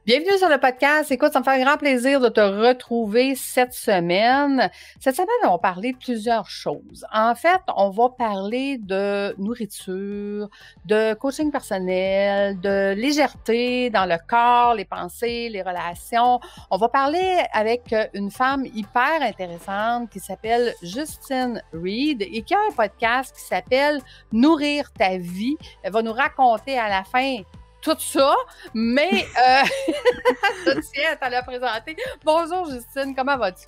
Bienvenue sur le podcast. Écoute, ça me fait un grand plaisir de te retrouver cette semaine. Cette semaine, on va parler de plusieurs choses. En fait, on va parler de nourriture, de coaching personnel, de légèreté dans le corps, les pensées, les relations. On va parler avec une femme hyper intéressante qui s'appelle Justine Reed et qui a un podcast qui s'appelle Nourrir ta vie. Elle va nous raconter à la fin tout ça, mais je tiens à te la présenter. Bonjour Justine, comment vas-tu?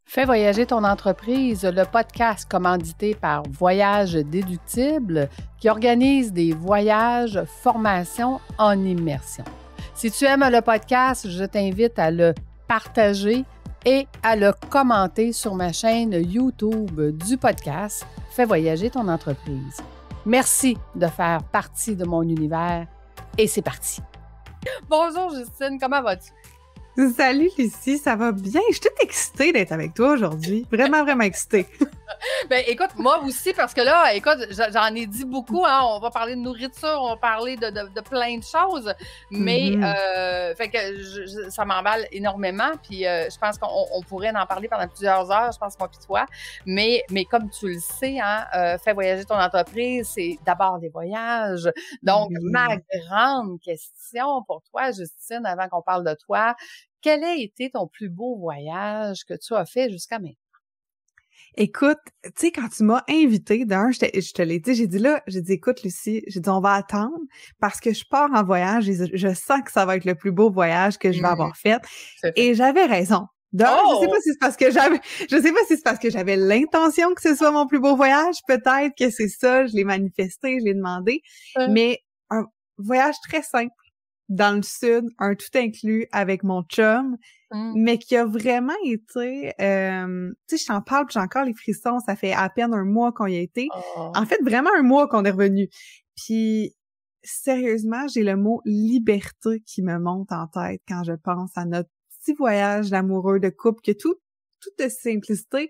Fais voyager ton entreprise, le podcast commandité par Voyage Déductible qui organise des voyages, formations en immersion. Si tu aimes le podcast, je t'invite à le partager et à le commenter sur ma chaîne YouTube du podcast Fais voyager ton entreprise. Merci de faire partie de mon univers. Et c'est parti. Bonjour Justine, comment vas-tu? Salut Lucie, ça va bien? Je suis toute excitée d'être avec toi aujourd'hui. Vraiment, vraiment excitée. Ben écoute, moi aussi, parce que là, écoute, j'en ai dit beaucoup, hein, on va parler de nourriture, on va parler de plein de choses, mais fait que ça m'emballe énormément, puis je pense qu'on pourrait en parler pendant plusieurs heures, je pense, moi puis toi, mais comme tu le sais, hein, fais voyager ton entreprise, c'est d'abord des voyages. Donc, ma grande question pour toi, Justine, avant qu'on parle de toi, quel a été ton plus beau voyage que tu as fait jusqu'à maintenant? Écoute, tu sais, quand tu m'as invitée, je te l'ai dit, j'ai dit, écoute, Lucie, j'ai dit, on va attendre parce que je pars en voyage et je sens que ça va être le plus beau voyage que je vais avoir fait. Et j'avais raison. Je sais pas si c'est parce que j'avais l'intention que ce soit mon plus beau voyage. Peut-être que c'est ça, je l'ai manifesté, je l'ai demandé. Mais un voyage très simple dans le sud, un tout inclus avec mon chum. Mais qui a vraiment été, tu sais, je t'en parle, puis j'ai encore les frissons, ça fait à peine un mois qu'on y a été. En fait, vraiment un mois qu'on est revenu. Puis, sérieusement, j'ai le mot liberté qui me monte en tête quand je pense à notre petit voyage d'amoureux, de couple, que tout de simplicité,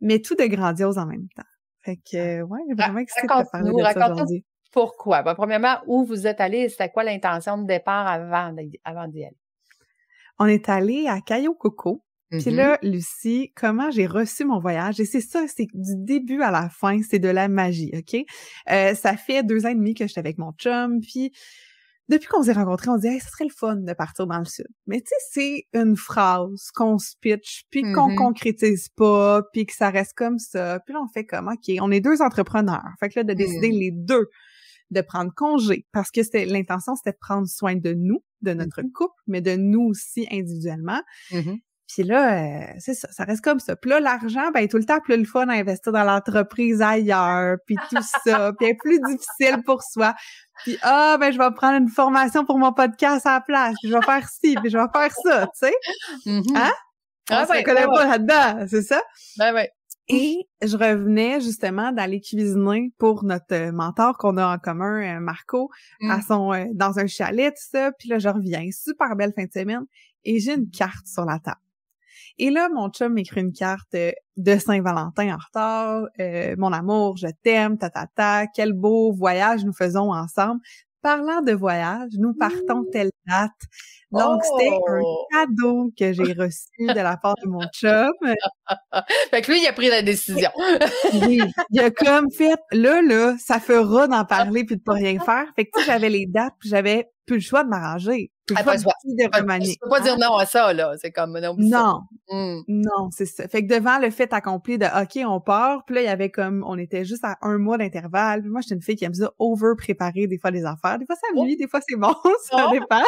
mais tout de grandiose en même temps. Fait que, ouais, vraiment excitée de te parler de ça aujourd'hui. Pourquoi? Ben, premièrement, où vous êtes allé, c'était quoi l'intention de départ avant d'y aller? On est allé à Cayo Coco. Puis là, Lucie, comment j'ai reçu mon voyage? Et c'est ça, c'est du début à la fin, c'est de la magie, OK? Ça fait 2 ans et demi que j'étais avec mon chum, puis depuis qu'on s'est rencontrés, on dit « Hey, ce serait le fun de partir dans le sud. » Mais tu sais, c'est une phrase qu'on se pitch, puis qu'on concrétise pas, puis que ça reste comme ça. Puis là, on fait comme « OK, on est 2 entrepreneurs. » Fait que là, de décider les deux de prendre congé, parce que l'intention, c'était de prendre soin de nous, de notre couple, mais de nous aussi individuellement. Puis là, c'est ça, ça reste comme ça. Puis là, l'argent, ben tout le temps plus le fun à investir dans l'entreprise ailleurs, puis tout ça, puis est plus difficile pour soi. Puis ben je vais prendre une formation pour mon podcast à la place, puis je vais faire ci, puis je vais faire ça, tu sais. Hein? On se connaît pas là-dedans, c'est ça? Ben ouais. Et je revenais justement d'aller cuisiner pour notre mentor qu'on a en commun, Marco, dans un chalet, tout ça. Puis là, je reviens, super belle fin de semaine, et j'ai une carte sur la table. Et là, mon chum m'écrit une carte de Saint-Valentin en retard. Mon amour, je t'aime, quel beau voyage nous faisons ensemble. Parlant de voyage, nous partons telle date. Donc, c'était un cadeau que j'ai reçu de la part de mon chum. Fait que lui, il a pris la décision. Oui, il a comme fait, là, ça fera d'en parler puis de pas rien faire. Fait que, tu sais, j'avais les dates puis j'avais plus le choix de m'arranger. Plus le choix de remanier. Tu peux pas dire non à ça, là. C'est comme, non, c'est ça. Fait que devant le fait accompli de, OK, on part, puis là, il y avait comme, on était juste à 1 mois d'intervalle. Puis moi, j'étais une fille qui aime ça over-préparer des fois les affaires. Des fois, ça nuit, des fois, c'est bon, ça dépend.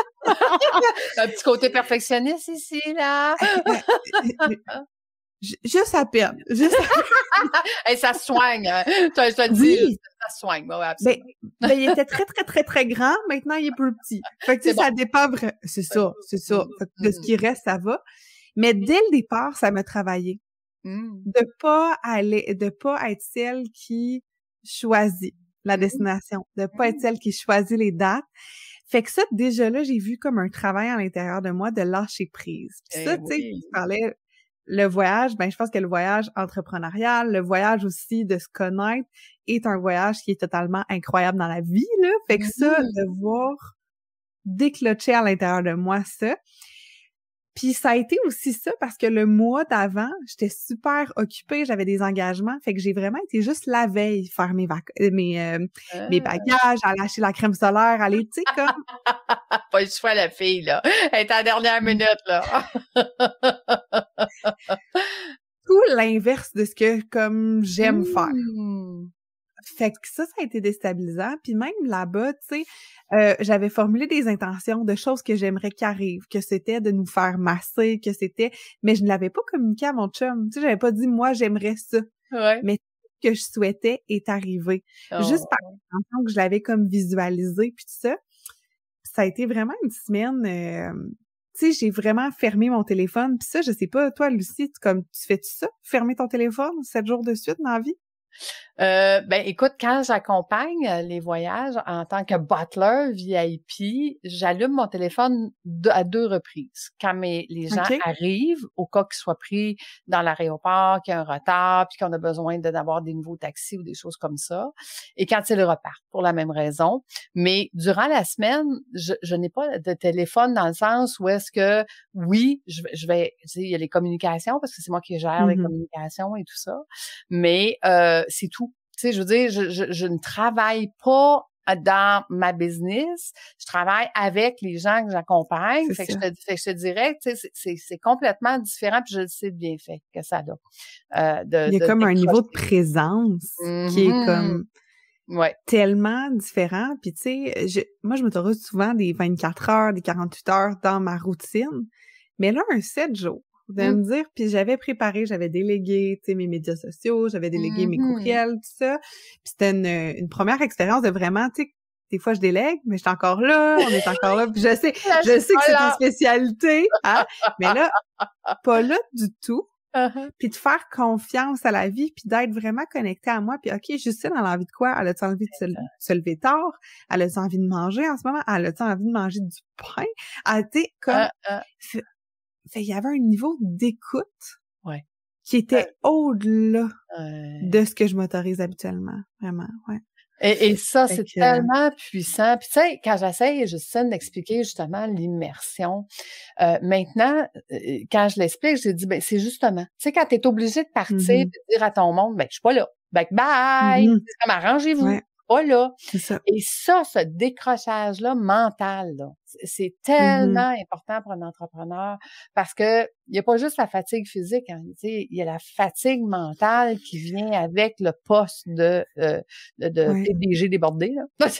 Un petit côté perfectionniste ici, là. Juste à peine. Et ça se soigne. Je te dis, ça se soigne. Ouais, absolument. Ben, il était très, très, très, très grand. Maintenant, il est plus petit. Fait que, tu sais, ça dépend vraiment. C'est ça. Fait que de ce qui reste, ça va. Mais dès le départ, ça m'a travaillé. De pas être celle qui choisit la destination. De pas être celle qui choisit les dates. Fait que ça, déjà là, j'ai vu comme un travail à l'intérieur de moi de lâcher prise. Puis ça, tu sais, tu parlais le voyage, ben je pense que le voyage entrepreneurial, le voyage aussi de se connaître est un voyage qui est totalement incroyable dans la vie, là. Fait que ça, de voir déclenché à l'intérieur de moi ça. Puis ça a été aussi ça parce que le mois d'avant, j'étais super occupée, j'avais des engagements, fait que j'ai vraiment été juste la veille faire mes bagages, aller acheter la crème solaire, aller, tu sais, comme... Pas le choix, la fille, là. Elle est à la dernière minute, là. Tout l'inverse de ce que, comme, j'aime faire. Fait que ça a été déstabilisant. Puis même là-bas, tu sais, j'avais formulé des intentions de choses que j'aimerais qu'il arrive, que c'était de nous faire masser, que c'était... Mais je ne l'avais pas communiqué à mon chum. Tu sais, j'avais pas dit, moi, j'aimerais ça. Ouais. Mais ce que je souhaitais est arrivé. Oh. Juste par l'intention que je l'avais comme visualisé, puis tout ça. Ça a été vraiment une semaine... tu sais, j'ai vraiment fermé mon téléphone. Puis ça, je sais pas, toi, Lucie, tu fais-tu ça? Fermer ton téléphone 7 jours de suite dans la vie? Ben écoute, quand j'accompagne les voyages en tant que butler VIP, j'allume mon téléphone à 2 reprises. Quand les gens arrivent, au cas qu'ils soient pris dans l'aéroport, qu'il y a un retard, puis qu'on a besoin d'avoir des nouveaux taxis ou des choses comme ça, et quand ils repartent pour la même raison. Mais durant la semaine, je n'ai pas de téléphone dans le sens où est-ce que, oui, je vais, tu sais, il y a les communications parce que c'est moi qui gère les communications et tout ça, mais c'est tout. Tu sais, je veux dire, je ne travaille pas dans ma business, je travaille avec les gens que j'accompagne. Fait que je te dirais, tu sais, c'est complètement différent, puis je le sais bien fait que ça a. Il y a comme un niveau de présence qui est comme tellement différent. Puis tu sais, moi je m'autorise souvent des 24 heures, des 48 heures dans ma routine, mais là, un 7 jours. De me dire, puis j'avais préparé, j'avais délégué, tu sais, mes médias sociaux, j'avais délégué mes courriels, tout ça. Puis c'était une première expérience de vraiment, tu sais, des fois je délègue, mais je suis encore là, on est encore là, puis je sais que c'est ta spécialité, hein, mais là, pas là du tout. Puis de faire confiance à la vie, puis d'être vraiment connecté à moi, puis OK, Justine, elle a envie de quoi? Elle a-tu envie de se lever tard? Elle a-tu envie de manger en ce moment? Elle a-tu envie de manger du pain? Tu sais, comme... Fait il y avait un niveau d'écoute qui était au-delà de ce que je m'autorise habituellement, vraiment, Et ça, c'est tellement puissant. Puis tu sais, quand j'essaye, Justine, d'expliquer justement l'immersion, maintenant, quand je l'explique, j'ai dit, ben c'est justement, tu sais, quand t'es obligé de partir et de dire à ton monde, ben je suis pas là, ben bye, c'est comme arrangez-vous. Pas là. C'est ça. Et ça, ce décrochage-là mental, là, c'est tellement important pour un entrepreneur parce que il y a pas juste la fatigue physique, hein, tu sais, il y a la fatigue mentale qui vient avec le poste de PDG débordé, là. Tu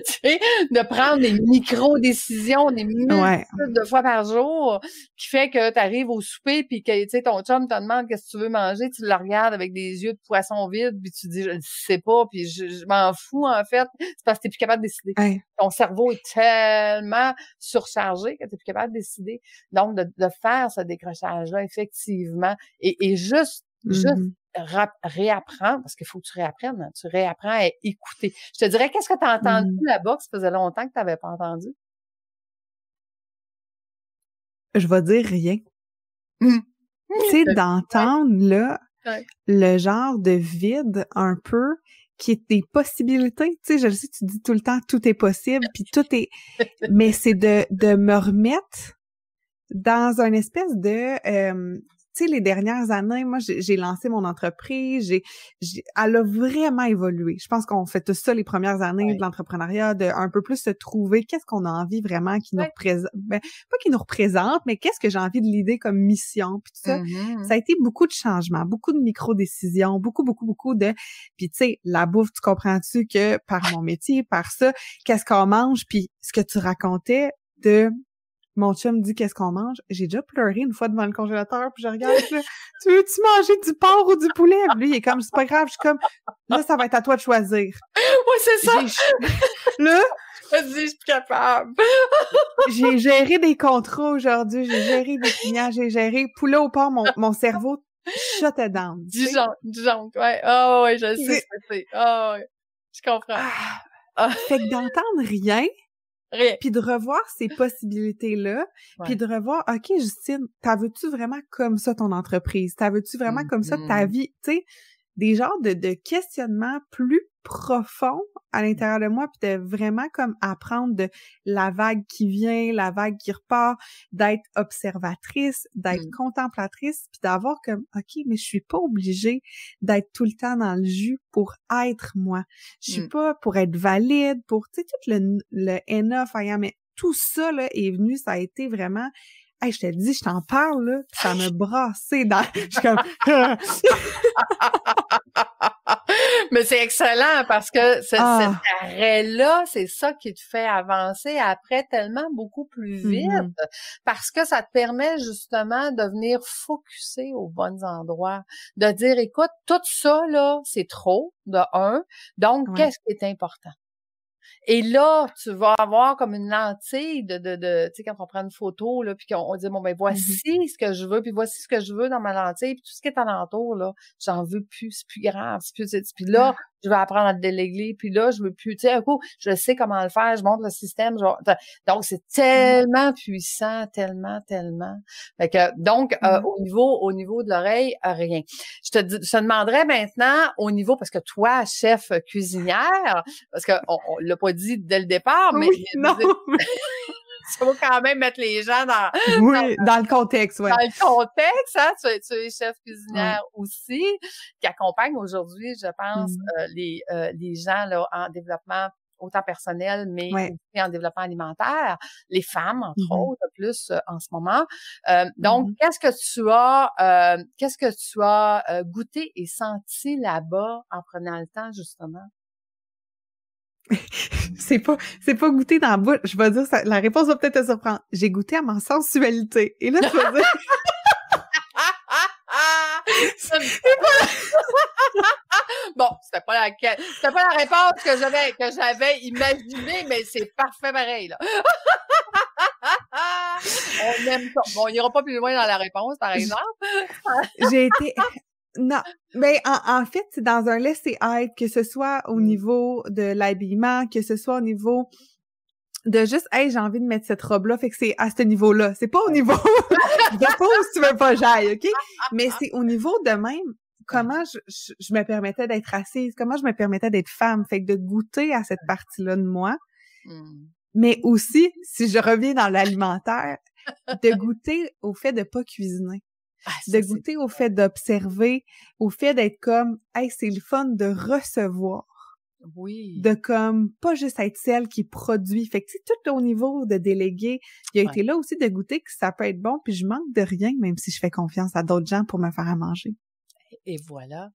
sais, de prendre des micro-décisions, des multiples de fois par jour, qui fait que tu arrives au souper puis que, tu sais, ton chum te demande qu'est-ce que tu veux manger, tu le regardes avec des yeux de poisson vide puis tu dis, je ne sais pas, puis je m'en fous, en fait. C'est parce que t'es plus capable de décider. Ton cerveau est tellement surchargé que t'es plus capable de décider. Donc, de faire ce décrochage-là, effectivement, et juste réapprendre, parce qu'il faut que tu réapprennes, hein, tu réapprends à écouter. Je te dirais, qu'est-ce que tu as entendu là-bas que ça faisait longtemps que tu n'avais pas entendu? Je vais dire rien. Tu sais, d'entendre, là, le genre de vide un peu qui est des possibilités. Tu sais, je le sais, tu dis tout le temps, tout est possible, puis tout est... Mais c'est de me remettre dans une espèce de... tu sais, les dernières années, moi, j'ai lancé mon entreprise, elle a vraiment évolué. Je pense qu'on fait tout ça les premières années de l'entrepreneuriat, de un peu plus se trouver qu'est-ce qu'on a envie vraiment qui nous représente, ben, pas qui nous représente, mais qu'est-ce que j'ai envie de l'idée comme mission, puis tout ça. Ça a été beaucoup de changements, beaucoup de micro-décisions, beaucoup de... Puis tu sais, la bouffe, tu comprends-tu que par mon métier, par ça, qu'est-ce qu'on mange, puis ce que tu racontais de... Mon chum dit qu'est-ce qu'on mange. J'ai déjà pleuré une fois devant le congélateur, puis je regarde, là, tu veux-tu manger du porc ou du poulet? Puis lui, il est comme, c'est pas grave. Je suis comme, là, ça va être à toi de choisir. Oui, c'est ça. Là, je dis, je suis plus capable. J'ai géré des contrats aujourd'hui, j'ai géré des clients, j'ai géré poulet au porc, mon cerveau shut down. Disons, ouais. Oh, ouais, je sais ce que c'est. Oh, ouais. Je comprends. Fait que d'entendre rien. Puis de revoir ces possibilités-là, puis de revoir, OK, Justine, t'as veux-tu vraiment comme ça ton entreprise? T'as veux-tu vraiment comme ça ta vie? Tu sais, des genres de questionnements plus profond à l'intérieur de moi, puis de vraiment comme apprendre de la vague qui vient, la vague qui repart, d'être observatrice, d'être contemplatrice, puis d'avoir comme, OK, mais je suis pas obligée d'être tout le temps dans le jus pour être moi. Je suis pas pour être valide, pour, tu sais, tout le enough, I am, mais tout ça, là, est venu, ça a été vraiment, hey, je te dis, je t'en parle, là, pis ça me brassait dans, je suis comme, Mais c'est excellent parce que cet arrêt-là, c'est ça qui te fait avancer après tellement beaucoup plus vite parce que ça te permet justement de venir focusser aux bons endroits, de dire, écoute, tout ça, là, c'est trop, de un, donc qu'est-ce qui est important? Et là, tu vas avoir comme une lentille de tu sais, quand on prend une photo, là, puis qu'on dit, bon, ben, voici ce que je veux, puis voici ce que je veux dans ma lentille, puis tout ce qui est alentour, là, j'en veux plus, c'est plus grave, c'est plus, puis là, je vais apprendre à le déléguer, puis là, je veux plus, tu sais, un coup, je sais comment le faire, je montre le système, donc, c'est tellement puissant, tellement. Fait que, donc, au niveau de l'oreille, rien. Je te demanderais maintenant, au niveau, parce que toi, chef cuisinière, parce que on l'a pas dit dès le départ, mais non, ça va quand même mettre les gens dans le contexte, dans le contexte, hein, tu es chef cuisinière aussi, qui accompagne aujourd'hui, je pense, les gens là en développement autant personnel, mais aussi en développement alimentaire, les femmes, entre autres, plus en ce moment. Donc, qu'est-ce que tu as goûté et senti là-bas en prenant le temps, justement? C'est pas goûter dans la bouche. Je vais dire ça, la réponse va peut-être te surprendre. J'ai goûté à ma sensualité. Et là, tu vas dire... Bon, c'était pas la réponse que j'avais imaginée, mais c'est parfait pareil, là. On aime ça. Bon, on ira pas plus loin dans la réponse, par exemple. J'ai été... Non, mais en fait, c'est dans un laisser-être, que ce soit au niveau de l'habillement, que ce soit au niveau de juste, hey, j'ai envie de mettre cette robe-là, fait que c'est à ce niveau-là. C'est pas au niveau de pose, si tu veux pas j'aille, OK? Mais c'est au niveau de même, comment je me permettais d'être assise, comment je me permettais d'être femme, fait que de goûter à cette partie-là de moi. Mais aussi, si je reviens dans l'alimentaire, de goûter au fait de pas cuisiner. De goûter au fait d'observer, au fait d'être comme, hey, c'est le fun de recevoir. Oui. De comme, pas juste être celle qui produit. Fait que, tu sais, tout au niveau de déléguer, il a été là aussi de goûter que ça peut être bon, puis je manque de rien, même si je fais confiance à d'autres gens pour me faire à manger. Et voilà.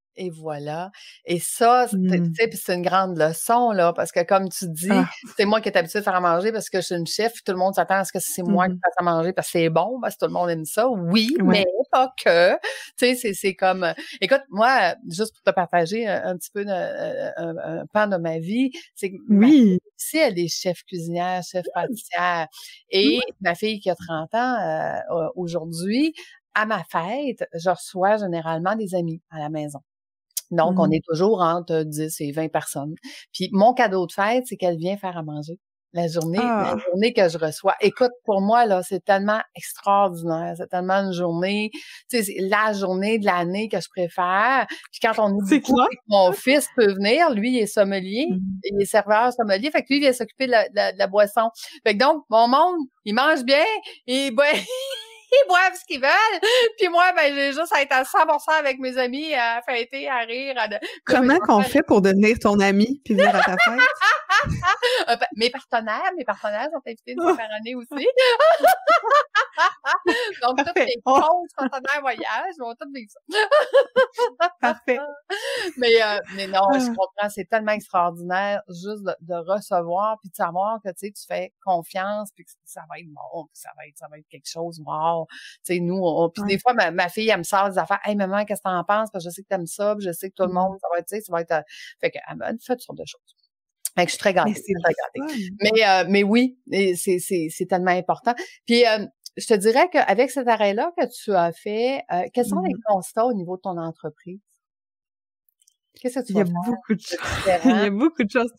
Et ça, tu sais, puis c'est une grande leçon, là, parce que comme tu dis, c'est moi qui est habituée de faire à manger parce que je suis une chef, tout le monde s'attend à ce que c'est moi qui fasse à manger parce que c'est bon, parce que tout le monde aime ça. Oui, mais pas que. Tu sais, c'est comme... écoute, moi, juste pour te partager un petit peu un pan de ma vie, c'est que ma fille aussi, elle est chef cuisinière, chef pâtissière. Et ma fille qui a 30 ans aujourd'hui, à ma fête, je reçois généralement des amis à la maison. Donc, on est toujours entre 10 et 20 personnes. Puis, mon cadeau de fête, c'est qu'elle vient faire à manger. La journée que je reçois. Écoute, pour moi, là, c'est tellement extraordinaire. C'est tellement une journée, tu sais, c'est la journée de l'année que je préfère. Puis quand on est beaucoup, mon fils peut venir, lui, il est sommelier, il est serveur sommelier, fait que lui, il vient s'occuper de la boisson. Fait que donc, mon monde, il mange bien, il boit... Ils boivent ce qu'ils veulent. Puis moi, ben, j'ai juste à être à 100% avec mes amis, à fêter, à rire. Comment qu'on fait pour devenir ton ami puis venir à ta fête? Mes partenaires sont invités une fois par année aussi. Donc, tous les comptes partenaires voyage vont tous vivre ça. Parfait. Mais non, je comprends, c'est tellement extraordinaire juste de recevoir puis de savoir que, tu sais, tu fais confiance puis que ça va être bon, puis ça va être quelque chose, wow. Tu sais, nous, puis des fois, ma fille, elle me sort des affaires. Hey, maman, qu'est-ce que t'en penses? Parce que je sais que t'aimes ça, puis je sais que tout le monde, ça va être, tu sais, ça va être, fait qu'elle me fait toutes sortes de choses. Fait que je suis très gâtée. Mais oui, c'est tellement important. Puis, je te dirais qu'avec cet arrêt-là que tu as fait, quels sont les constats au niveau de ton entreprise? Qu'est-ce que tu vas faire? Il y a beaucoup de choses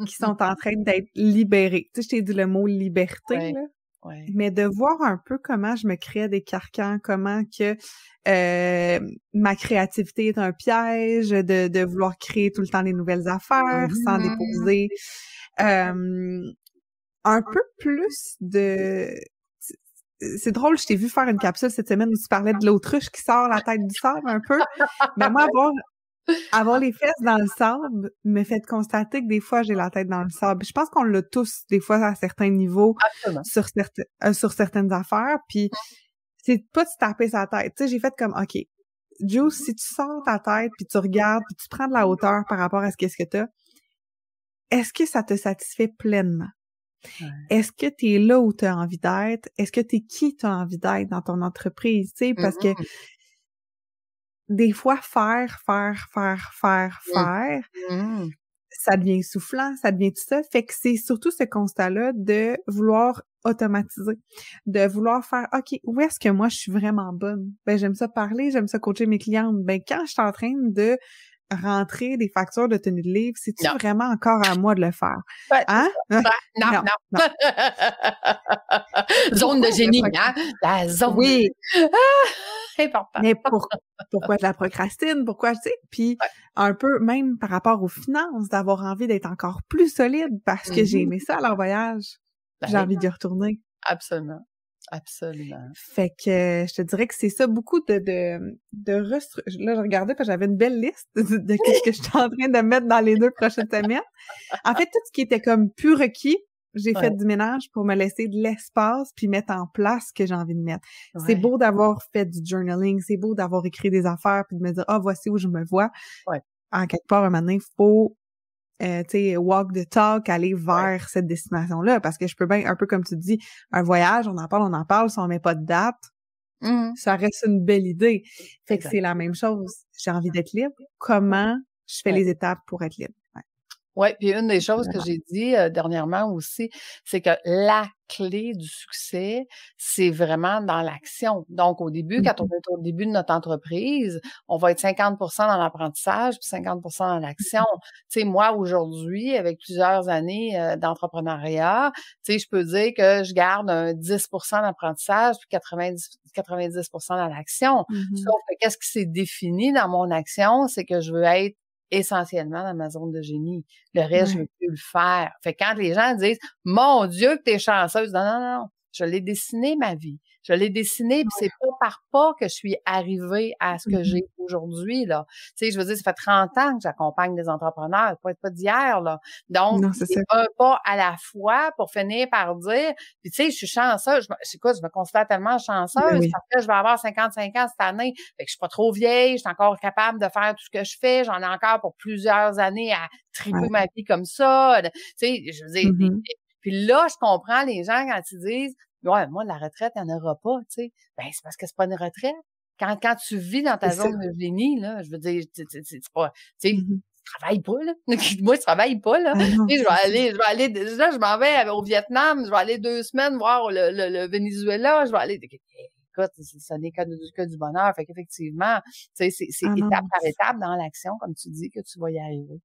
qui sont en train d'être libérées. Tu sais, je t'ai dit le mot liberté, là. Ouais. Mais de voir un peu comment je me crée des carcans, comment que ma créativité est un piège, de vouloir créer tout le temps des nouvelles affaires sans déposer. Un peu plus de... C'est drôle, je t'ai vu faire une capsule cette semaine où tu parlais de l'autruche qui sort la tête du sable un peu. Mais moi, avoir les fesses dans le sable me fait constater que des fois, j'ai la tête dans le sable. Je pense qu'on l'a tous, des fois, à certains niveaux, sur certaines affaires. Puis, c'est pas de se taper sa tête. Tu sais, j'ai fait comme, OK, Juice, si tu sors ta tête, puis tu regardes, puis tu prends de la hauteur par rapport à ce que t'as, est-ce que ça te satisfait pleinement? Ouais. Est-ce que t'es là où t'as envie d'être? Est-ce que t'es qui t'as envie d'être dans ton entreprise? Tu sais, parce que des fois, faire, ça devient essoufflant, ça devient tout ça. Fait que c'est surtout ce constat-là de vouloir automatiser, de vouloir faire, OK, où est-ce que moi, je suis vraiment bonne? Ben, j'aime ça parler, j'aime ça coacher mes clientes. Ben, quand je suis en train de rentrer des factures de tenue de livre, c'est-tu vraiment encore à moi de le faire? Ouais, hein? Non. Zone de génie, hein? La zone. Oui. Important. Mais pourquoi je la procrastine? Pourquoi, tu sais? Puis un peu, même par rapport aux finances, d'avoir envie d'être encore plus solide parce que j'ai aimé ça, leur voyage. J'ai envie d'y retourner. Absolument. Absolument. Fait que je te dirais que c'est ça, beaucoup de là, je regardais parce que j'avais une belle liste de ce que je suis en train de mettre dans les 2 prochaines semaines. En fait, tout ce qui était comme plus requis, j'ai fait du ménage pour me laisser de l'espace puis mettre en place ce que j'ai envie de mettre. Ouais. C'est beau d'avoir fait du journaling, c'est beau d'avoir écrit des affaires puis de me dire, voici où je me vois. Ouais. En quelque part, un moment donné, il faut tu sais, walk the talk, aller vers cette destination-là, parce que je peux bien, un peu comme tu dis, un voyage, on en parle, si on met pas de date, ça reste une belle idée. Fait que c'est la même chose. J'ai envie d'être libre. Comment je fais les étapes pour être libre? Oui, puis une des choses que j'ai dit dernièrement aussi, c'est que la clé du succès, c'est vraiment dans l'action. Donc, au début, quand on est au début de notre entreprise, on va être 50% dans l'apprentissage puis 50% dans l'action. Tu sais, moi, aujourd'hui, avec plusieurs années d'entrepreneuriat, tu sais, je peux dire que je garde un 10% d'apprentissage puis 90% dans l'action. Sauf que qu'est-ce qui s'est défini dans mon action, c'est que je veux être essentiellement dans ma zone de génie. Le reste, je ne veux plus le faire. Fait que quand les gens disent « Mon Dieu, que t'es chanceuse! » Non. Je l'ai dessiné, ma vie. Je l'ai dessiné, puis c'est pas par pas que je suis arrivée à ce que j'ai aujourd'hui, là. Tu sais, je veux dire, ça fait 30 ans que j'accompagne des entrepreneurs, pas d'hier, là. Donc, c'est un pas à la fois pour finir par dire, puis tu sais, je suis chanceuse, je me considère tellement chanceuse parce que je vais avoir 55 ans cette année. Fait que je suis pas trop vieille, je suis encore capable de faire tout ce que je fais, j'en ai encore pour plusieurs années à triper ma vie comme ça. Tu sais, je veux dire, puis là, je comprends les gens quand ils disent « Ouais, moi, la retraite, il n'y en aura pas, tu sais. » Ben, c'est parce que c'est pas une retraite. Quand tu vis dans ta zone de génie, là, je veux dire, c'est pas, tu sais, tu travailles pas, là. Moi, je travaille pas, là. Tu sais, je vais aller, là, je m'en vais au Vietnam, je vais aller 2 semaines voir le Venezuela, je vais aller, écoute, ça n'est que du bonheur. Fait qu'effectivement, tu sais, c'est étape par étape dans l'action, comme tu dis, que tu vas y arriver.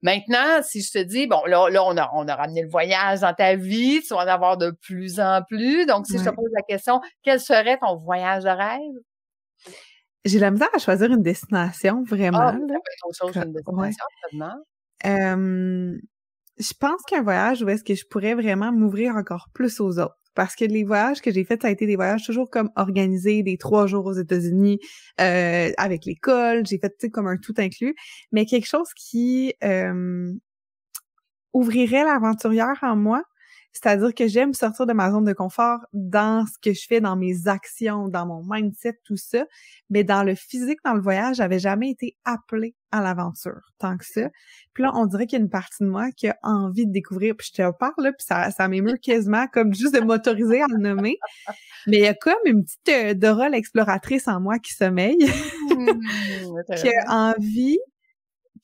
Maintenant, si je te dis, bon, là, on a ramené le voyage dans ta vie, tu vas en avoir de plus en plus. Donc, si je te pose la question, quel serait ton voyage de rêve? J'ai la misère à choisir une destination, vraiment. Ça peut être autre chose qu'une destination, je pense qu'un voyage où est-ce que je pourrais vraiment m'ouvrir encore plus aux autres. Parce que les voyages que j'ai faits, ça a été des voyages toujours comme organisés, des 3 jours aux États-Unis, avec l'école. J'ai fait, tu sais, comme un tout inclus. Mais quelque chose qui ouvrirait l'aventurière en moi, c'est-à-dire que j'aime sortir de ma zone de confort dans ce que je fais, dans mes actions, dans mon mindset, tout ça. Mais dans le physique, dans le voyage, j'avais jamais été appelée à l'aventure tant que ça. Puis là, on dirait qu'il y a une partie de moi qui a envie de découvrir. Puis je te parle, là, puis ça m'émeut quasiment comme juste de m'autoriser à le nommer. Mais il y a comme une petite Dora l'exploratrice en moi qui sommeille, qui a envie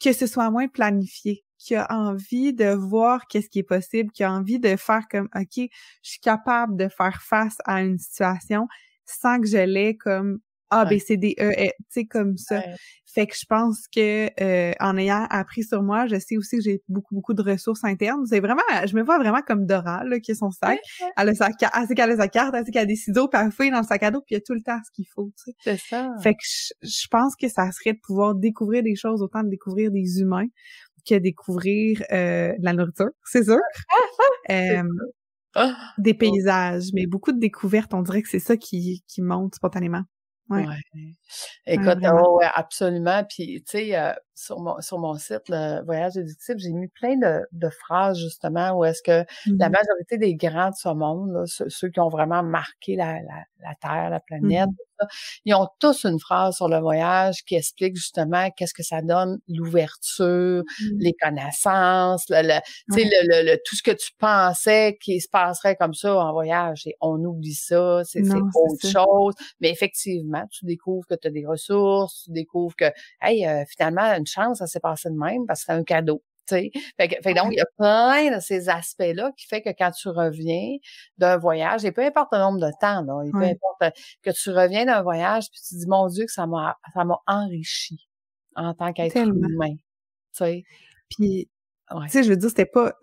que ce soit moins planifié, qui a envie de voir qu'est-ce qui est possible, qui a envie de faire comme, OK, je suis capable de faire face à une situation sans que je l'ai comme A, Ouais. B, C, D, E, tu sais, comme ça. Ouais. Fait que je pense que en ayant appris sur moi, je sais aussi que j'ai beaucoup, beaucoup de ressources internes. C'est vraiment, je me vois vraiment comme Dora, là, qui a son Ouais, sac. ouais, Elle a sa carte, elle sait qu'elle a sa carte, elle sait qu'elle a des ciseaux, puis elle fouille dans le sac à dos, puis il y a tout le temps ce qu'il faut, tu sais. c'est ça. Fait que je pense que ça serait de pouvoir découvrir des choses, autant de découvrir des humains que découvrir de la nourriture, c'est sûr. C'est Euh, ah! des Oh, paysages, mais beaucoup de découvertes, on dirait que c'est ça qui monte spontanément. Ouais, ouais. ouais, Écoute, vraiment. ouais, absolument. Puis, tu sais, sur mon site, le Voyage déductif, j'ai mis plein de phrases, justement, où est-ce que la Mhm. majorité des grands de ce monde, là, ceux qui ont vraiment marqué la Terre, la planète, Mhm. tout ça, ils ont tous une phrase sur le voyage qui explique justement qu'est-ce que ça donne, l'ouverture, Mhm. les connaissances, tu sais, Ouais. tout ce que tu pensais qui se passerait comme ça en voyage, et on oublie ça, c'est Non, c'est autre ça. chose. Mais effectivement, tu découvres que tu as des ressources, tu découvres que, hey, finalement, une chance, ça s'est passé de même parce que c'est un cadeau. Tu sais. Fait que donc, il y a plein de ces aspects-là qui fait que quand tu reviens d'un voyage, et peu importe le nombre de temps, là, et peu Ouais, importe que tu reviens d'un voyage, puis tu te dis, mon Dieu, que ça m'a enrichi en tant qu'être tellement. humain. Tu sais. Puis, tu Ouais. sais, je veux dire,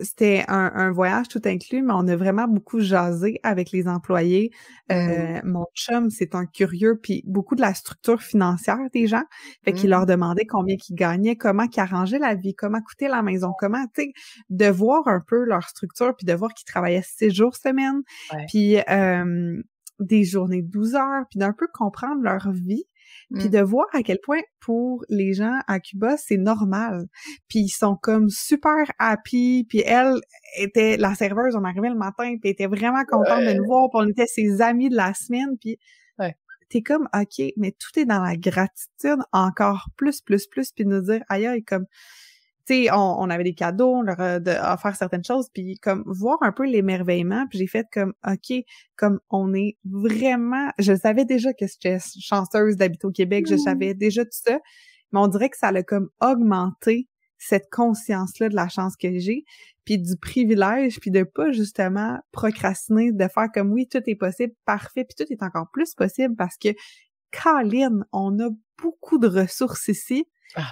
c'était un voyage tout inclus, mais on a vraiment beaucoup jasé avec les employés. Mmh. Mon chum, c'est un curieux, puis beaucoup de la structure financière des gens. Fait qu'il Mmh. leur demandait combien qu'ils gagnaient, comment qu'ils arrangeaient la vie, comment coûtait la maison, comment, tu sais, de voir un peu leur structure, puis de voir qu'ils travaillaient 6 jours semaine, Ouais. puis des journées de 12 heures, puis d'un peu comprendre leur vie, puis Mmh. de voir à quel point pour les gens à Cuba, c'est normal. Puis ils sont comme super happy, puis elle était la serveuse, on arrivait le matin, puis elle était vraiment contente de Ouais. nous voir, puis on était ses amis de la semaine, puis Ouais. t'es comme, OK, mais tout est dans la gratitude encore plus, puis de nous dire, aïe, aïe, comme, tu sais, on avait des cadeaux, on leur a offert certaines choses, puis comme voir un peu l'émerveillement, puis j'ai fait comme, OK, comme on est vraiment, je savais déjà que j'étais chanceuse d'habiter au Québec, je Mmh. savais déjà tout ça, mais on dirait que ça l'a comme augmenté cette conscience-là de la chance que j'ai, puis du privilège, puis de pas justement procrastiner, de faire comme oui, tout est possible, parfait, puis tout est encore plus possible parce que, Caroline, on a beaucoup de ressources ici. Ah,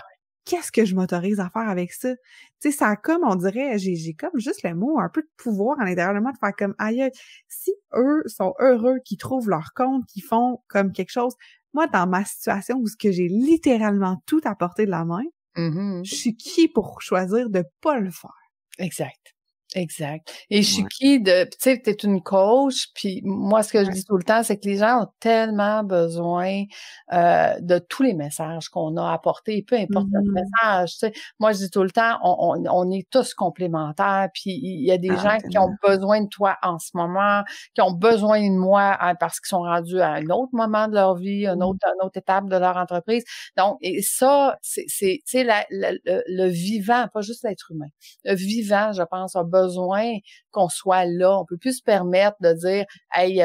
Qu'est-ce que je m'autorise à faire avec ça? Tu sais, ça a comme, on dirait, j'ai comme juste le mot, un peu de pouvoir à l'intérieur de moi, de faire comme, aïe, aïe, si eux sont heureux, qu'ils trouvent leur compte, qu'ils font comme quelque chose, moi, dans ma situation où ce que j'ai littéralement tout à portée de la main, mmh. je suis qui pour choisir de pas le faire? Exact. Exact. Et je suis Ouais, qui de tu sais, tu es une coach, puis moi, ce que je ouais. dis tout le temps, c'est que les gens ont tellement besoin, de tous les messages qu'on a apportés, peu importe notre Mhm. message, tu sais. Moi, je dis tout le temps, on est tous complémentaires, puis il y a des Ah, gens qui ont tellement. besoin de toi en ce moment, qui ont besoin de moi, parce qu'ils sont rendus à un autre moment de leur vie, Mhm. une autre étape de leur entreprise. Donc et ça, c'est tu sais, le vivant, pas juste l'être humain. Le vivant, je pense, a besoin qu'on soit là. On peut plus se permettre de dire, hey,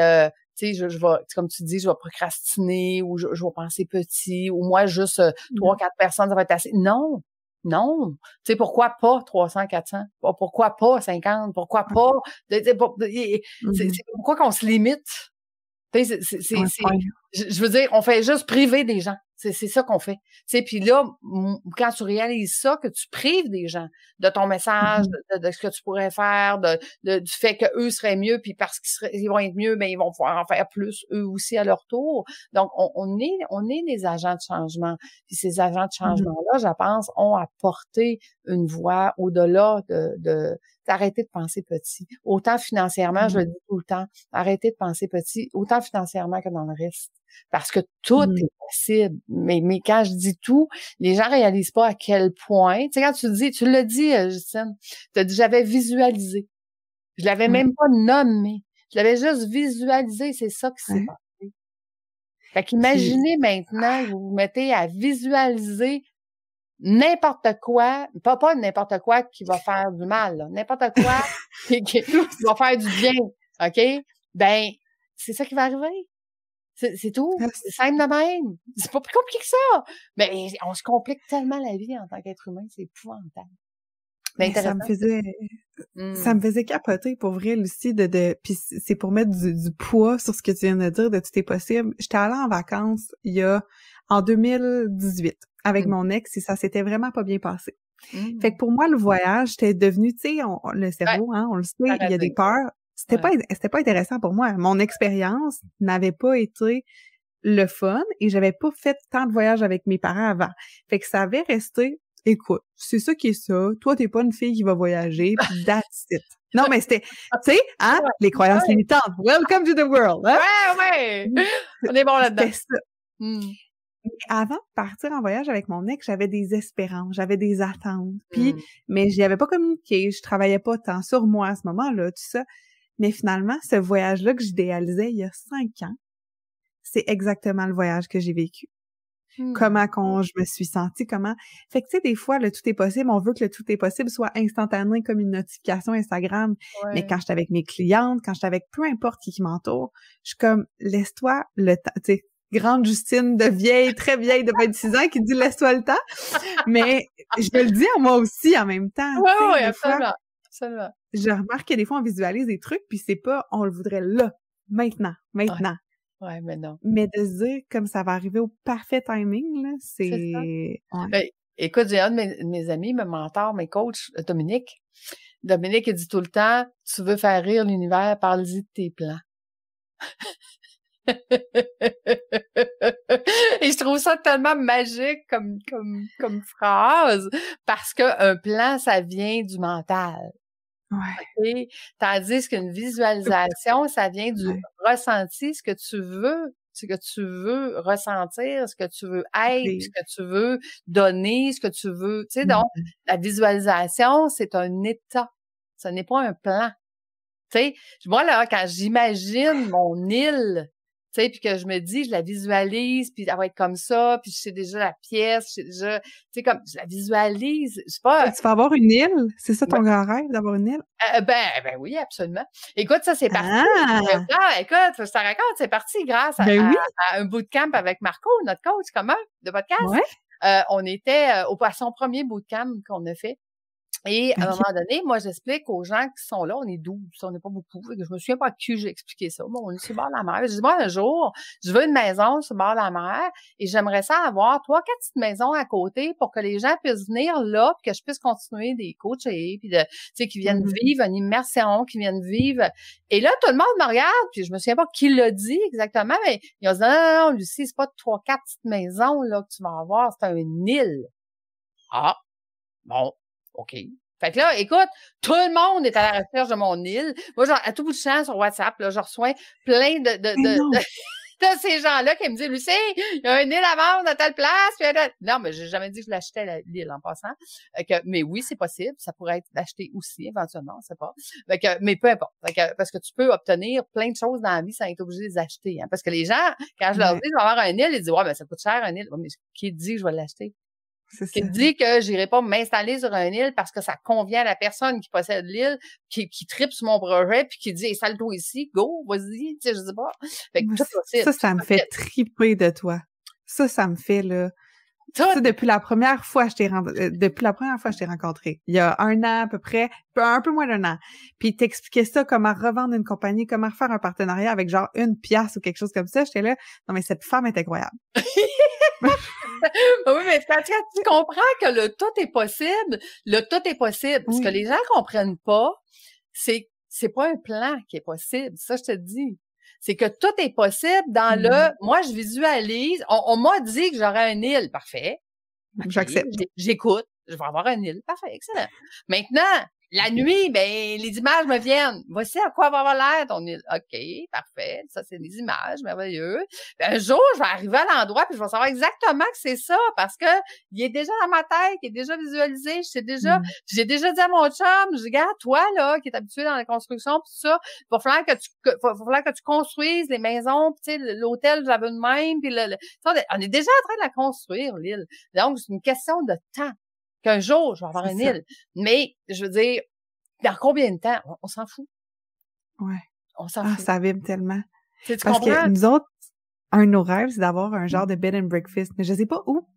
tu sais, je vais, comme tu dis, je vais procrastiner ou je vais penser petit ou moi juste Non. 3-4 personnes, ça va être assez. Non, non. Tu sais, pourquoi pas 300, 400? Pourquoi pas 50? Pourquoi Ouais. pas? Mhm. C'est pourquoi qu'on se limite? Tu sais, Ouais, point. je veux dire, on fait juste priver des gens. C'est ça qu'on fait. Tu sais, puis là, quand tu réalises ça, que tu prives des gens de ton message, Mhm. de ce que tu pourrais faire, du fait que eux seraient mieux, puis parce ils vont être mieux, ben ils vont pouvoir en faire plus eux aussi à leur tour. Donc, on est des agents de changement. Puis ces agents de Mhm. changement-là, je pense, ont apporté une voix au-delà d'arrêter de penser petit. Autant financièrement, je Mhm. le dis tout le temps, arrêtez de penser petit, autant financièrement que dans le reste. Parce que tout Mhm. est possible. Mais quand je dis tout, les gens réalisent pas à quel point. Tu sais, quand tu l'as dit, Justine, tu as dit, j'avais visualisé. Je l'avais Ouais, même pas nommé. Je l'avais juste visualisé. C'est ça qui s'est ouais. passé. Fait Puis, qu'imaginez maintenant, vous vous mettez à visualiser n'importe quoi, pas n'importe quoi qui va faire du mal, là, n'importe quoi qui va faire du bien, OK? Ben, c'est ça qui va arriver. C'est tout. C'est simple de même. C'est pas plus compliqué que ça. Mais on se complique tellement la vie en tant qu'être humain, c'est épouvantable. Mais Mais ça me intéressant. faisait ça me faisait capoter pour vrai, Lucie, puis c'est pour mettre du poids sur ce que tu viens de dire, de tout est possible. J'étais allée en vacances en 2018 avec Mm. mon ex et ça s'était vraiment pas bien passé. Mm. Fait que pour moi, le voyage, c'était devenu, tu sais, le Ouais, cerveau, hein, on le sait, il y a des paradis. peurs. Ouais. C'était pas intéressant pour moi. Mon expérience n'avait pas été le fun et j'avais pas fait tant de voyages avec mes parents avant. Fait que ça avait resté, écoute, c'est ça qui est ça. Toi, t'es pas une fille qui va voyager, puis that's it. Non, mais c'était, tu sais, hein, Ouais, les croyances ouais, limitantes. Welcome to the world, hein? ouais. On est bon là-dedans. C'était ça. Mm. Mais avant de partir en voyage avec mon ex, j'avais des espérances, j'avais des attentes. Puis, Mm. mais j'y avais pas communiqué, je travaillais pas tant sur moi à ce moment-là, tout ça. Mais finalement, ce voyage-là que j'idéalisais il y a 5 ans, c'est exactement le voyage que j'ai vécu. Mm. Comment je me suis sentie, comment... Fait que, tu sais, des fois, le tout est possible, on veut que le tout est possible soit instantané comme une notification Instagram. Mais Ouais. quand j'étais avec mes clientes, quand j'étais avec peu importe qui m'entoure, je suis comme, laisse-toi le temps, tu sais, grande Justine de vieille, très vieille de 26 ans qui dit laisse-toi le temps. Mais je le dis à moi aussi en même temps, Ouais, tu sais, ouais, des fois, absolument. Absolument. je remarque que des fois, on visualise des trucs, puis c'est pas, on le voudrait là, maintenant. Ouais, mais non. Mais de se dire comme ça va arriver au parfait timing, là, C'est ça. ouais. Ben, écoute, j'ai un de mes amis, mes mentors, mes coachs, Dominique. Dominique, il dit tout le temps, tu veux faire rire l'univers, parle-y de tes plans. Et je trouve ça tellement magique comme phrase, parce qu'un plan, ça vient du mental. Ouais. Okay? Tandis qu'une visualisation, ça vient du Ouais. ressenti, ce que tu veux ressentir, ce que tu veux être, Oui. ce que tu veux donner, ce que tu veux, tu sais, donc, la visualisation, c'est un état. Ce n'est pas un plan. Tu sais, moi, là, quand j'imagine mon île, tu sais, puis que je me dis, je la visualise, puis elle va être comme ça, puis je sais déjà la pièce, je sais déjà, tu sais, comme, je la visualise, je sais pas, Tu vas avoir une île? C'est ça ben, ton grand rêve, d'avoir une île? ben oui, absolument. Écoute, ça, c'est parti. Ah! Écoute, je te raconte, c'est parti grâce Ben oui! à un bootcamp avec Marco, notre coach commun de podcast. Ouais? On était à son premier bootcamp qu'on a fait. Et à un OK. moment donné, moi, j'explique aux gens qui sont là, on est 12, on n'est pas beaucoup. Je me souviens pas à qui j'ai expliqué ça. Bon, on est sur le bord de la mer. Je dis, moi, un jour, je veux une maison sur le bord de la mer et j'aimerais ça avoir 3-4 petites maisons à côté pour que les gens puissent venir là puis que je puisse continuer des coachés puis tu sais, qui viennent vivre une immersion, qui viennent vivre. Et là, tout le monde me regarde puis je me souviens pas qui l'a dit exactement, mais ils ont dit, non, Lucie, c'est pas 3-4 petites maisons, là, que tu vas avoir, c'est une île. Ah, bon. OK. Fait que là, écoute, tout le monde est à la recherche de mon île. Moi, genre, à tout bout de champ sur WhatsApp, là, je reçois plein de ces gens-là qui me disent, Lucie, il y a une île à vendre à telle place. Puis non, mais j'ai jamais dit que je l'achetais l'île en passant. Mais oui, c'est possible. Ça pourrait être acheté aussi, éventuellement, on sait pas. Mais peu importe. Parce que tu peux obtenir plein de choses dans la vie sans être obligé de les acheter. Hein. Parce que les gens, quand je leur dis, je vais avoir un île, ils disent, ouais, ben, ça coûte cher un île. Ouais, mais qui dit que je vais l'acheter? C'est Qui ça. dit que j'irai pas m'installer sur une île parce que ça convient à la personne qui possède l'île, qui tripe sur mon projet, puis qui dit installe-toi ici, go, vas-y, tu sais, je sais pas. Fait que Moi, tout possible. ça me fait triper de toi. Ça me fait, là... Ça, depuis la première fois que je t'ai rencontré, il y a 1 an à peu près, un peu moins d'1 an, puis t'expliquais ça, comment revendre une compagnie, comment faire un partenariat avec genre 1 pièce ou quelque chose comme ça, j'étais là, non mais cette femme est incroyable. Oui, mais quand tu comprends que le tout est possible, ce que les gens comprennent pas, c'est pas un plan qui est possible, ça je te dis. C'est que tout est possible dans moi je visualise, on m'a dit que j'aurais une île, parfait. Okay, j'accepte. J'écoute, je vais avoir une île, parfait, excellent. Maintenant, la nuit, ben les images me viennent. Voici à quoi va avoir l'air ton île. OK, parfait. Ça, c'est des images, merveilleux. Ben, un jour, je vais arriver à l'endroit puis je vais savoir exactement que c'est ça parce que il est déjà dans ma tête, il est déjà visualisé. J'ai déjà dit à mon chum, je dis, regarde, toi, là, qui est habitué dans la construction pis tout ça, il va falloir que tu construises les maisons pis tu sais, l'hôtel, j'avais de même puis on est déjà en train de la construire, l'île. Donc, c'est une question de temps. Qu'un jour, je vais avoir une île. Mais, je veux dire, dans combien de temps? On s'en fout. Ouais. On s'en fout. Ça vibre tellement. Tu Parce comprends? que nous autres, un de nos rêves, c'est d'avoir un genre de bed and breakfast. Mais je sais pas où.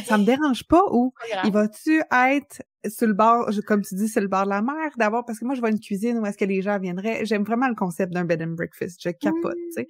Ça me dérange pas ou Pas grave. il va-tu être sur le bord, comme tu dis, sur le bord de la mer d'abord, parce que moi, je vois une cuisine où est-ce que les gens viendraient. J'aime vraiment le concept d'un bed and breakfast. Je capote, tu sais.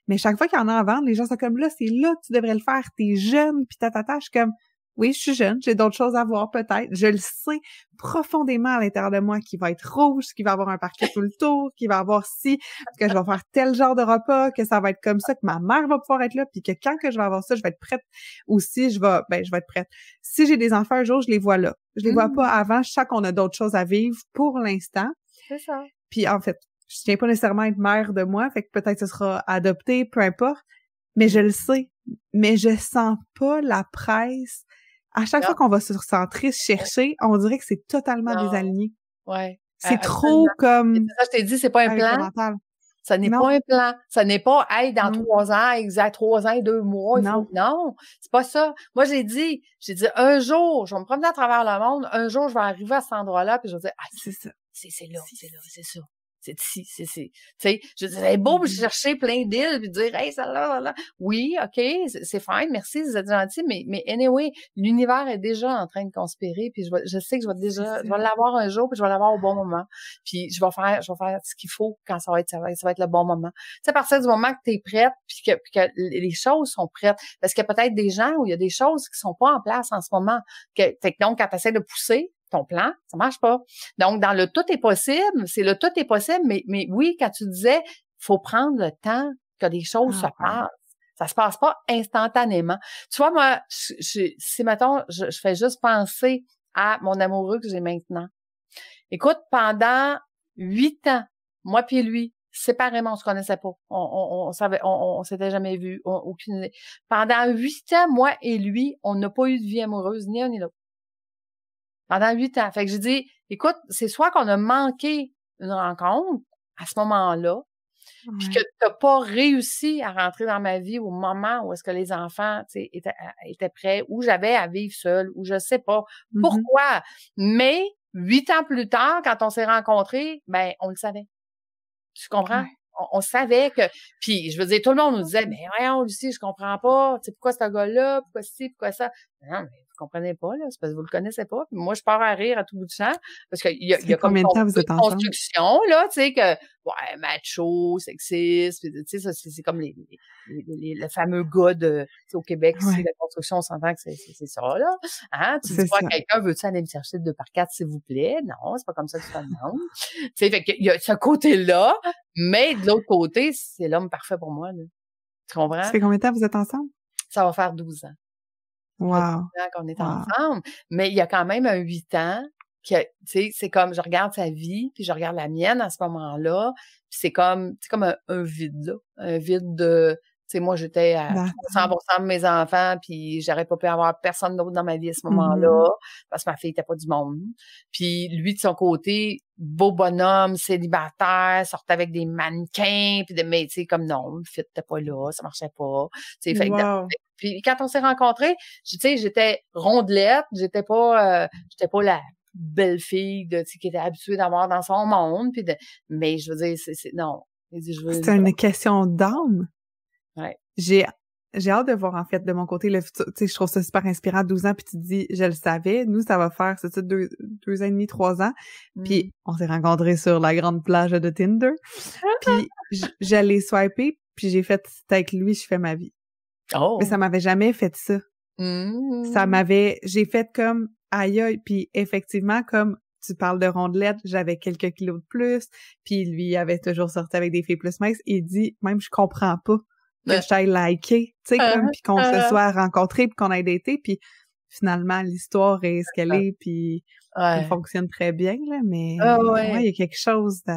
Mais chaque fois qu'il y en a à vendre, les gens sont comme là, c'est là que tu devrais le faire. T'es jeune, puis je suis comme, oui, je suis jeune, j'ai d'autres choses à voir peut-être. Je le sais profondément à l'intérieur de moi qu'il va être rouge, qu'il va avoir un parquet tout le tour, qu'il va avoir que je vais faire tel genre de repas, que ça va être comme ça, que ma mère va pouvoir être là, puis que quand que je vais avoir ça, je vais être prête aussi, je vais être prête. Si j'ai des enfants un jour, je les vois là. Je les vois pas avant, je sens qu'on a d'autres choses à vivre pour l'instant. C'est ça. Puis en fait, je tiens pas nécessairement à être mère de moi, fait que peut-être ce sera adopté, peu importe, mais je le sais. Mais je sens pas la presse. À chaque fois qu'on va se recentrer, se chercher, on dirait que c'est totalement désaligné. Ouais. C'est trop comme... C'est ça, je t'ai dit, c'est pas un avec le plan. mental. Ça n'est Non. pas un plan. Ça n'est pas, hey, dans 3 ans, exact, 3 ans et 2 mois, il faut... Non, c'est pas ça. Moi, j'ai dit, un jour, je vais me promener à travers le monde, un jour, je vais arriver à cet endroit-là, puis je vais dire, ah, c'est ça. C'est là, c'est ça. C'est ici, tu sais, je dirais, beau, je chercher plein d'îles, puis dire, hey, ça là. Oui, OK, c'est fine, merci, vous êtes gentils, mais anyway, l'univers est déjà en train de conspirer, puis je sais que je vais l'avoir un jour, puis je vais l'avoir au bon moment. Puis je vais faire ce qu'il faut quand ça va être le bon moment. Tu sais, à partir du moment que tu es prête, puis que les choses sont prêtes, parce qu'il y a peut-être des gens où il y a des choses qui sont pas en place en ce moment. Fait que donc, quand tu essaies de pousser ton plan, ça marche pas. Donc, dans le tout est possible, c'est le tout est possible, mais oui, quand tu disais, faut prendre le temps que des choses se passent. Ça se passe pas instantanément. Tu vois, moi, si, mettons, je fais juste penser à mon amoureux que j'ai maintenant. Écoute, pendant 8 ans, moi puis lui, séparément, on se connaissait pas. On s'était jamais vu, aucune idée. Pendant 8 ans, moi et lui, on n'a pas eu de vie amoureuse, ni un ni l'autre. Pendant 8 ans. Fait que j'ai dit, écoute, c'est soit qu'on a manqué une rencontre à ce moment-là, puis que t'as pas réussi à rentrer dans ma vie au moment où est-ce que les enfants, tu sais, étaient prêts, ou j'avais à vivre seule, ou je sais pas pourquoi. Mais 8 ans plus tard, quand on s'est rencontrés, ben, on le savait. Tu comprends? Ouais. On savait que... Puis, je veux dire, tout le monde nous disait, mais voyons, Lucie, je comprends pas. Tu sais, pourquoi ce gars-là? Pourquoi ci? Pourquoi ça? Non, mais vous comprenez pas, là. C'est parce que vous le connaissez pas. Puis moi, je pars à rire à tout bout de champ. Parce qu'il y a comme combien de temps vous êtes ensemble? Construction, là, tu sais, que, ouais, macho, sexiste, puis tu sais, ça, c'est comme le fameux gars de, tu sais, au Québec, ouais. La construction, on s'entend que c'est ça, là. Hein? Tu dis pas à quelqu'un, veux-tu aller me chercher le 2x4, s'il vous plaît? Non, c'est pas comme ça que tu te demandes. Tu sais, fait qu'il y a ce côté-là, mais de l'autre côté, c'est l'homme parfait pour moi, là. Tu comprends? Ça fait combien de temps vous êtes ensemble? Ça va faire 12 ans. Wow. 12 ans qu'on est ensemble. Mais il y a quand même un 8 ans que, tu sais, c'est comme, je regarde sa vie, puis je regarde la mienne à ce moment-là, puis c'est comme un vide, là. Un vide de, tu sais, moi, j'étais à 100% de mes enfants, puis j'aurais pas pu avoir personne d'autre dans ma vie à ce moment-là, parce que ma fille était pas du monde. Puis lui, de son côté, beau bonhomme, célibataire, sortait avec des mannequins, puis mais tu sais, comme non, le fit n'était pas là, ça marchait pas. Tu sais, puis quand on s'est rencontrés, tu sais, j'étais rondelette, j'étais pas la belle fille qui était habituée d'avoir dans son monde, puis mais je veux dire, non. C'est une question d'âme. Ouais. J'ai hâte de voir, en fait, de mon côté, le futur. Tu sais, je trouve ça super inspirant, 12 ans, puis tu te dis, je le savais. Nous, ça va faire, c'est ça, 2 ans et demi, 3 ans. Puis, on s'est rencontrés sur la grande plage de Tinder. Puis, j'allais swiper, puis j'ai fait, c'est avec lui, je fais ma vie. Oh! Mais ça m'avait jamais fait ça. J'ai fait comme, aïe aïe, puis effectivement, comme tu parles de rondelette, j'avais quelques kilos de plus, puis lui, il avait toujours sorti avec des filles plus minces, il dit, même, je comprends pas que je t'aille liker, tu sais, comme, puis qu'on se soit rencontrés, puis qu'on ait daté, puis finalement, l'histoire est ce qu'elle est, puis elle fonctionne très bien, là, mais il y a quelque chose de...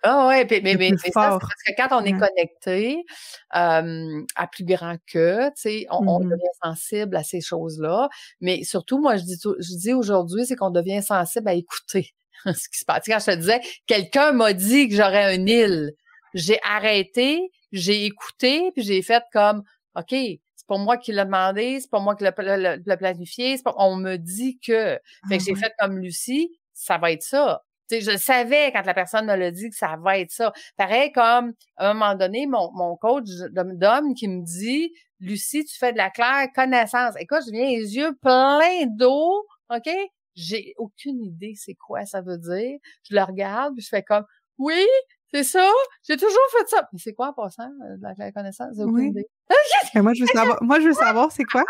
Ah ouais, mais ça, c'est parce que quand on est connecté à plus grand que, tu sais, on devient sensible à ces choses-là. Mais surtout, moi, je dis aujourd'hui, c'est qu'on devient sensible à écouter ce qui se passe. Quand je te disais, quelqu'un m'a dit que j'aurais une île, j'ai arrêté, j'ai écouté, puis j'ai fait comme, OK, c'est pas moi qui l'ai demandé, c'est pas moi qui l'ai planifié, on me dit que. Fait que j'ai fait comme Lucie, ça va être ça. Tu sais, je savais quand la personne me l'a dit que ça va être ça. Pareil comme, à un moment donné, mon coach d'homme qui me dit, Lucie, tu fais de la claire connaissance. Écoute, je viens les yeux pleins d'eau, OK? J'ai aucune idée c'est quoi ça veut dire. Je le regarde, puis je fais comme, oui, c'est ça, j'ai toujours fait ça. Mais c'est quoi en passant, de la claire connaissance? J'ai aucune idée. Moi, je veux savoir c'est quoi.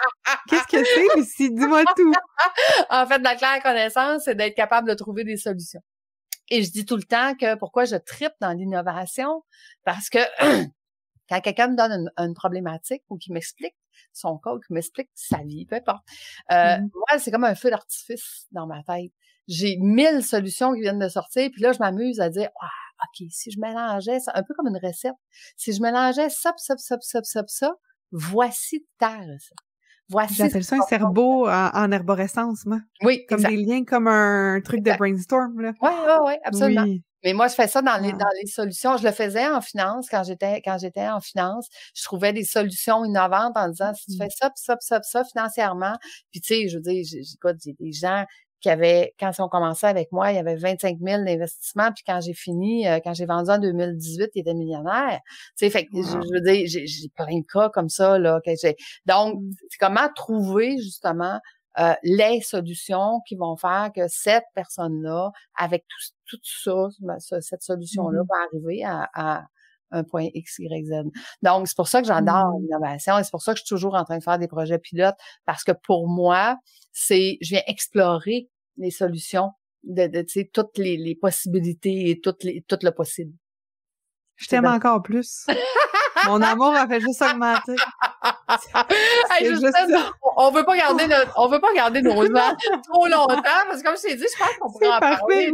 Qu'est-ce que c'est, Lucie? Dis-moi tout. En fait, de la claire connaissance, c'est d'être capable de trouver des solutions. Et je dis tout le temps que pourquoi je tripe dans l'innovation, parce que quand quelqu'un me donne une problématique ou qu'il m'explique son cas ou qu'il m'explique sa vie, peu importe, moi, c'est comme un feu d'artifice dans ma tête. J'ai 1000 solutions qui viennent de sortir, puis là, je m'amuse à dire, OK, si je mélangeais ça, un peu comme une recette, si je mélangeais ça, voici ta recette. Voici. J'appelle ça un cerveau en herborescence, moi. Oui, comme exact. des liens, comme un truc de brainstorm, là. Oui, absolument. Oui. Mais moi, je fais ça dans les solutions. Je le faisais en finance, quand j'étais en finance. Je trouvais des solutions innovantes en disant, si tu fais ça financièrement, puis tu sais, je veux dire, j'ai des gens qui avaient, quand ils ont commencé avec moi, il y avait 25 000 d'investissement, puis quand j'ai fini, quand j'ai vendu en 2018, ils étaient millionnaires. Tu sais, fait que, je veux dire, j'ai plein de cas comme ça, là, donc, c'est comment trouver, justement, les solutions qui vont faire que cette personne-là, avec tout ça, cette solution-là va arriver à un point X, Y, Z. Donc, c'est pour ça que j'adore l'innovation et c'est pour ça que je suis toujours en train de faire des projets pilotes parce que pour moi, je viens explorer les solutions tu sais, toutes les possibilités et tout le possible. Je t'aime encore plus. Mon amour a fait juste augmenter. Hey, on veut pas garder nos gens trop longtemps parce que comme je t'ai dit, je pense qu'on pourrait en parler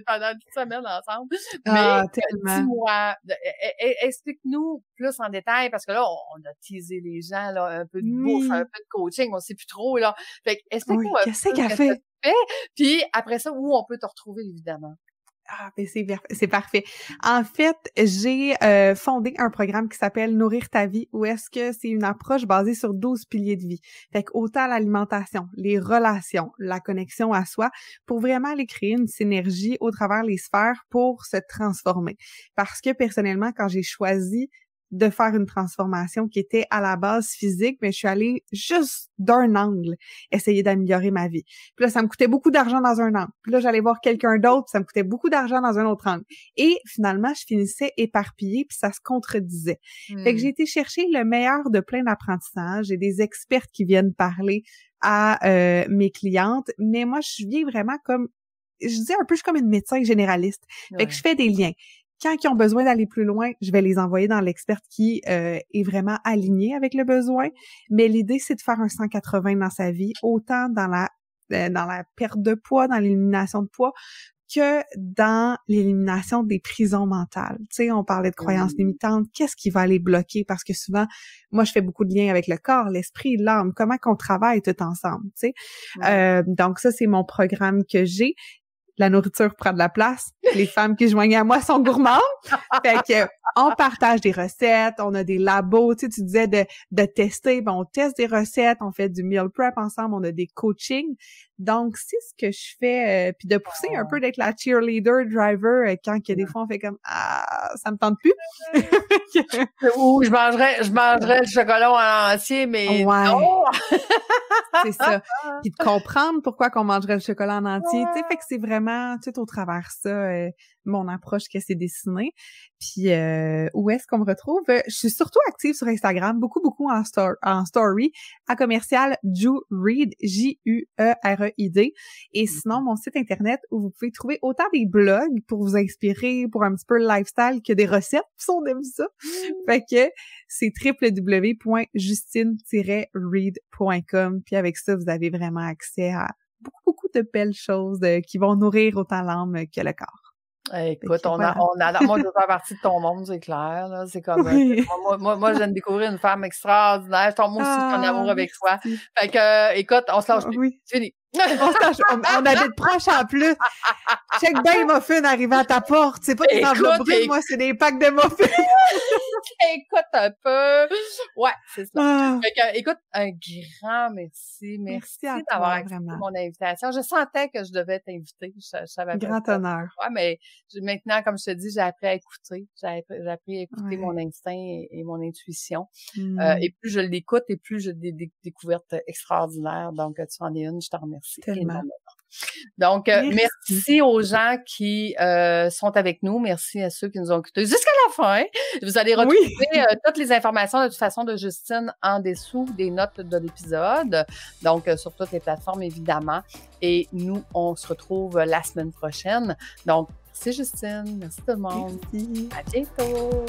pendant toute semaine ensemble. Mais dis-moi, explique-nous plus en détail parce que là, on a teasé les gens, là, un peu de bouffe, un peu de coaching, on sait plus trop, là. Fait explique-nous qu'est-ce qu'elle fait? Puis après ça, où on peut te retrouver, évidemment. Ah, ben c'est parfait. En fait, j'ai fondé un programme qui s'appelle Nourrir ta vie, où est-ce que c'est une approche basée sur 12 piliers de vie. Fait que autant l'alimentation, les relations, la connexion à soi, pour vraiment aller créer une synergie au travers les sphères pour se transformer. Parce que personnellement, quand j'ai choisi de faire une transformation qui était à la base physique, mais je suis allée juste d'un angle essayer d'améliorer ma vie. Puis là, ça me coûtait beaucoup d'argent dans un angle. Puis là, j'allais voir quelqu'un d'autre, ça me coûtait beaucoup d'argent dans un autre angle. Et finalement, je finissais éparpillée, puis ça se contredisait. Fait que j'ai été chercher le meilleur de plein d'apprentissages. J'ai des experts qui viennent parler à mes clientes, mais moi, je viens vraiment comme, je dis un peu, je suis comme une médecin généraliste. Fait que je fais des liens. Quand ils ont besoin d'aller plus loin, je vais les envoyer dans l'expert qui est vraiment aligné avec le besoin. Mais l'idée, c'est de faire un 180 dans sa vie, autant dans la perte de poids, dans l'élimination de poids, que dans l'élimination des prisons mentales. Tu sais, on parlait de croyances limitantes. Qu'est-ce qui va les bloquer? Parce que souvent, moi, je fais beaucoup de liens avec le corps, l'esprit, l'âme, comment qu'on travaille tout ensemble, tu sais. Donc ça, c'est mon programme que j'ai. La nourriture prend de la place. Les femmes qui joignent à moi sont gourmandes. Fait que on partage des recettes, on a des labos. Tu sais, tu disais de tester. Ben, on teste des recettes, on fait du meal prep ensemble, on a des coachings. Donc, c'est ce que je fais. Puis de pousser un peu, d'être la cheerleader, driver, quand que des fois on fait comme ça me tente plus. Ou je mangerais le chocolat en entier, mais non! C'est ça. Puis de comprendre pourquoi qu'on mangerait le chocolat en entier. Tu sais, fait que c'est vraiment tout au travers ça, mon approche qui s'est dessinée. Puis où est-ce qu'on me retrouve? Je suis surtout active sur Instagram, beaucoup en story, à commercial Jureid, Jureid. Et sinon, mon site internet où vous pouvez trouver autant des blogs pour vous inspirer pour un petit peu le lifestyle que des recettes, si on aime ça. Fait que c'est www.justine-reid.com. Puis avec ça, vous avez vraiment accès à beaucoup de belles choses qui vont nourrir autant l'âme que le corps. Écoute, moi, je veux faire partie de ton monde, c'est clair, là. C'est comme, moi, je viens de découvrir une femme extraordinaire. Moi aussi, je suis en amour avec toi. Fait que, écoute, on se lâche plus. Oui. C'est fini. On habite proche en plus. Check bien les muffins arrivés à ta porte. C'est pas des enveloppes brunes, moi, c'est des packs de muffins. Écoute un peu. Ouais, c'est ça. Fait que, écoute, un grand merci. Merci d'avoir accepté mon invitation. Je sentais que je devais t'inviter. Je savais grand pas. honneur. Ouais, mais maintenant, comme je te dis, j'ai appris à écouter. J'ai appris à écouter mon instinct et mon intuition. Et plus je l'écoute, et plus j'ai des découvertes extraordinaires. Donc, tu en es une. Je t'en remercie énormément. Donc, merci aux gens qui sont avec nous. Merci à ceux qui nous ont écoutés jusqu'à la fin. Vous allez retrouver toutes les informations de toute façon de Justine en dessous des notes de l'épisode. Donc, sur toutes les plateformes, évidemment. Et nous, on se retrouve la semaine prochaine. Donc, merci Justine. Merci tout le monde. Merci. À bientôt.